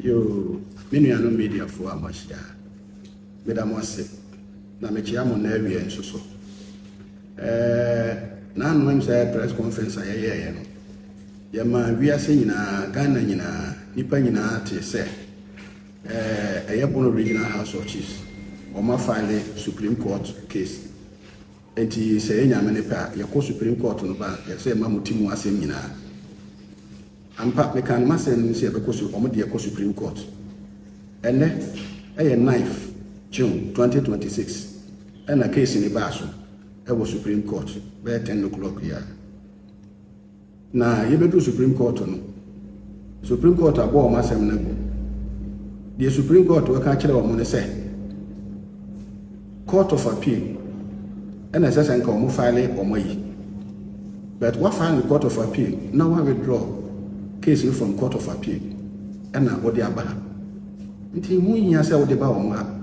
Yo, many are no media for a much. Madam was sick. Na me chia mo na awie nso so na no am say press conference ayeye no ye ma wiase nyina Ghana nyina nipa nyina te say Bono Regional House of Chiefs o ma file Supreme Court case enti say nyame ne pa ye ko Supreme Court no ba ye say ma mutimu asem nyina ampa me kan ma say no say be ko so o mo de ko Supreme Court ene 9th June 2026 and a case in the Basso, I was Supreme Court, by 10 o'clock here. Now, you do Supreme Court on Supreme Court, I bought my seminary. The Supreme Court will catch it on say Court of Appeal, and as I come file or my. But what file the Court of Appeal? Now I withdraw case from Court of Appeal, and now what the Abba. Until we answer what the Baum.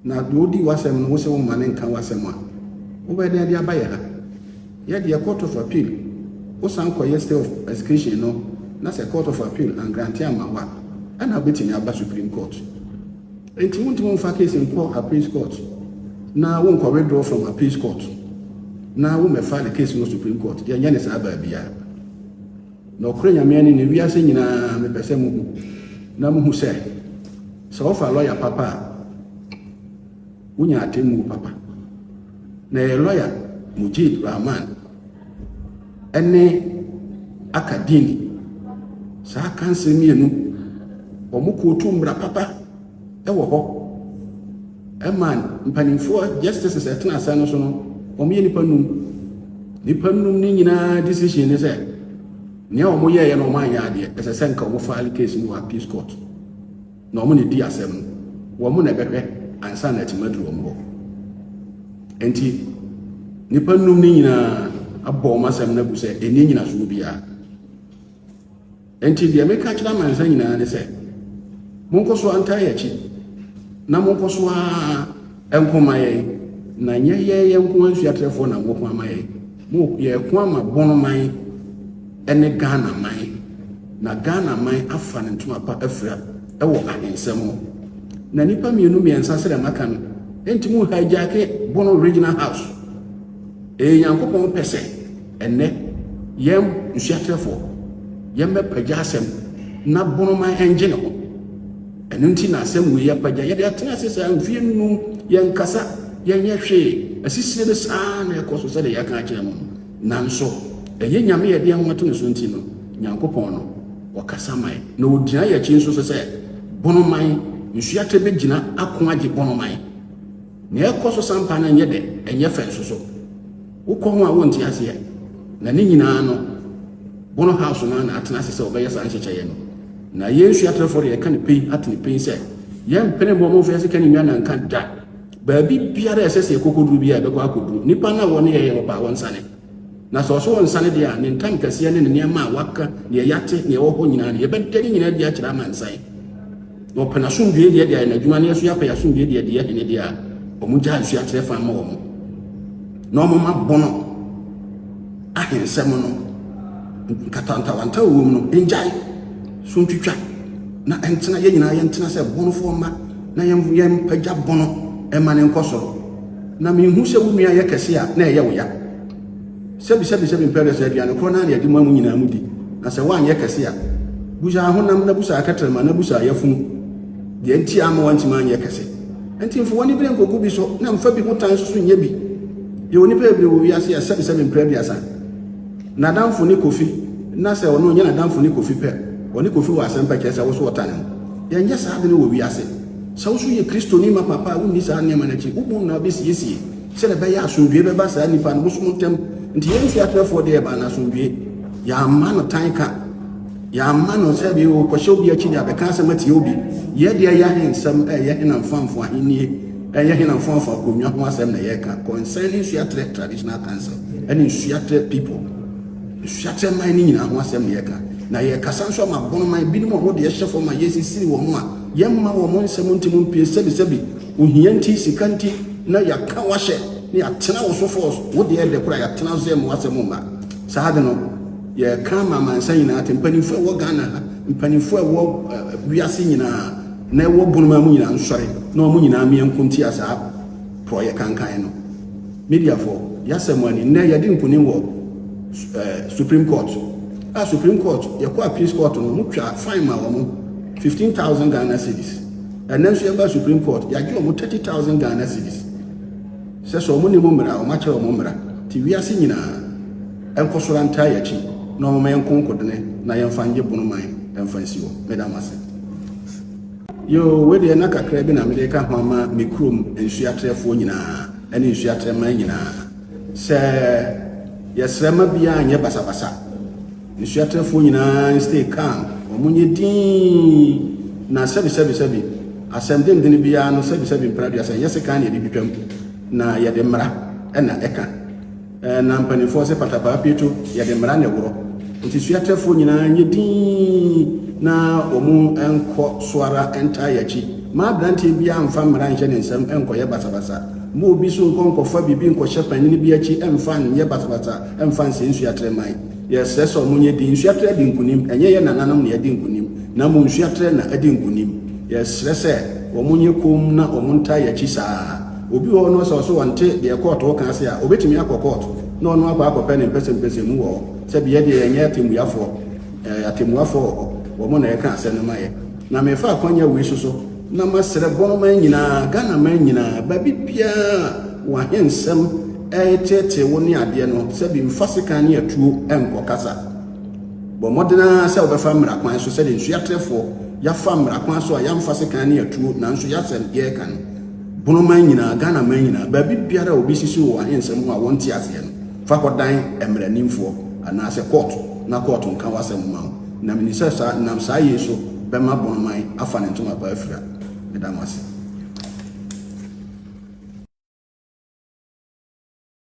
Na dodi wasem no se woman nka wasem a wo be dey abaye ha ye dey Court of Appeal wo san ko yesterday of execution no na se Court of Appeal and grant amawa ana betini aba Supreme Court enti wontum fa case in Appeal Court na won ko withdraw from Appeal Court na wo me file case no Supreme Court ye nyane sa aba bia na okrenya me ani ne wiase nyina me pese mu na mu hu se so fa lawyer papa Unya atemu papa na lawyer Mujid Rahman ene akadini sa kanse mienu omuko tumbra papa ewo ho eman mpanimfo justice se tena asa so no omiye nipa num ni nyina decision ne se ne omoye ye no man ya de ese senka omo file case no Appeal Court na omo ne di asem wo mo na behwe Asante madru ombo enti nipa num ni nyina abọ masam na bu se eni nyina so bia enti de meka kira man san nyina ne se monko so anta ya chi na monko so enkoma ye na nye ye enko Nsoatrefo na monko amaye mo ye ko ama Bono man ene Ghana man na Ghana man afa ne ntuma pa afra ewo ahensem na nipa mienu miensa sere maka no enti mu hijack Bono Regional House yankopon pese enne yem Nsoatrefo yem pagya asem na Bono man engine ho enu nti na asem we ya pagya ye de atena sesa mfie num yen kasa yen yehwe asisire de saa na ekoso se de ya ka kire mu nanso eye nyame ye de anwato ne so nti no yankopon no wakasa mai na odina ya chi nso se Bono man Nsoatre be gina ako age Bono man na ekoso Sampa na nye de enye fenso so wokọ ho a wonti ase na ne nyina no Bono House na atena se obeye san hyehyeye no na ye Nsoatrefo de ka ne pei atene pei se ye mpene bo mo fiase ka ne nwa na nka da baabi biara esese kokoduru bia be kwa akoduru nipa na woni ye ye ba wonsane na so wonsane de a ne ntan kase ne ne ma waka ne yate ne wo ho nyina ne ye bedari nyina dia kira mansan no pena sumdue de de na adwuma ne so ya pa ya sumdue de de ne de a omuja Nsoatrefo ama wo mo no mo ma Bono ahensem no katantawanta wo mu no enjai suntwitwa na entena ye nyina ye entena se Bonofo ma na yem pagya Bono e ma ne nkosoro na me hu se wo nua ye kese a na ye wo ya sebi imperial se bia ne kro na ye di mu nyina mu di na se wan ye kese a buja honam na busa akatrema na busa yafun de enti ama wanti man ye kese enti mfo woni bire nkogu bi so na mfa bi mutan so nye bi ye woni pe bi wo wiase ya sebi imperial asa na damfo ni kofi na se ono nya na damfo ni kofi pe oni kofi wa Sampa kese wo so otane ye nya sa de wo wiase sa wo so ye Kristo ni ma papa wo ni sa ne ma na chi ubu na bi siesie se le be ya asundue be ba sa nipa no musumuntem nti ye Nsoatrefo de ba na asundue ya ma no tanka ya mano sebi o kwasho bi achi ya be kan samati obi ye de ya hensam ye hena mfamfo ahenie ye hena mfamfo akonwa ho asem na ye ka concerning Nsoatre Traditional Council and Nsoatre people Nsoatre man ni nyina ho asem na ye ka na ye kasa nso ma Bono man bi mo ho de ye hyefo ma ye sisiri wo mo a ye mma wo mo nsem ntimu pie sebi ohianti sikanti na ya ka wahye ni atena wo so force wo de ye de kura ya tena zo ye mo asem ma sa de no ye kama mansan na tempanifo wo Ghana mpanimfoɔ ɛwɔ wiase nyinaa na ɛwɔ bonoma mu nyinaa nsɔre na ɔmo nyinaa miɛnkunti asa proyɛ kankan no media for yasɛm ani na yɛde nkunim wɔ Supreme Court Supreme Court yɛkɔ appeals court no mu twa fine ma wɔn 15,000 Ghana cedis and then so yɛba Supreme Court yɛagye wɔn 30,000 Ghana cedis sɛ sɛ ɔmo ne mu mmara ɔmo akyerɛ ɔmo mmara ti wiase nyinaa ɛnkɔsora ntaa yɛkyi na ɔmo yɛnko nkodene na yɛmfa nye bonoman ɛmfa nsi hɔ medam ase yo wede na kakra bi na mede ka ho ama me kurom Nsoatrefoɔ nyinaa ɛne Nsoatreman nyinaa sɛ yɛsrɛma bia nyɛ basabasa Nsoatrefoɔ nyinaa stay calm ɔmo nye din na sɛbi asɛm den bia no sɛbi mpradu asɛ yɛse kan yɛde bitwam na yɛde mmara ɛna ɛka na mpanimfoɔ sɛ patapaa pieto yɛde mmara na ɛworɔ nti Nsoatrefoɔ nyinaa nye din na ɔmo ɛnkɔ soara ɛntaa yɛkyi ma abrante bia mfa mmara nhyɛ ne nsɛm ɛnkɔyɛ basabasa mo obi so nkɔfa bibi nkɔhyɛ panini bi akyi ɛmfa nyɛ basabasa ɛmfa nsɛ Nsoatreman yɛsrɛ sɛ ɔmo nye din Nsoatre di nkunim ɛnyɛ yɛ nananom na yɛdi nkunim na mo Nsoatre na ɛdi nkunim yɛsrɛ sɛ ɔmo nye kom na ɔmo ntaa yɛkyi saa obi wɔ no sɛ ɔso wɔnte deɛ court wɔ kan se a obetumi akɔ court na ɔno akɔ ne mpɛsɛmpɛsɛ mu wɔ sɛ bia deɛ ɛnyɛ atemuafoɔ wɔn na yɛka asɛ no ma yɛ na mefa akwanya wei so na masrɛ bonoman nyinaa Ghana man nyinaa baabi biara wahensɛm ɛtete wo ne adeɛ no sɛ bi mfa sika ne atuo ɛnkɔ kasa bɔ mmɔdena sɛ wobɛfa mmara kwan so sɛ de Nsoatrefoɔ yɛafa mmara kwan so a yɛamfa sika ne atuo nanso yɛasɛm yɛka no bonoman nyinaa Ghana man nyinaa baabi biara obi sisi wɔ ahensɛm a wɔnte aseɛ no fa kɔdan mmaranimfoɔ anaasɛ court na court nka wasɛm ma wo na minisɛ sa nam saa yɛ so bɛma bonoman afa ne ntoma pa afira medam ase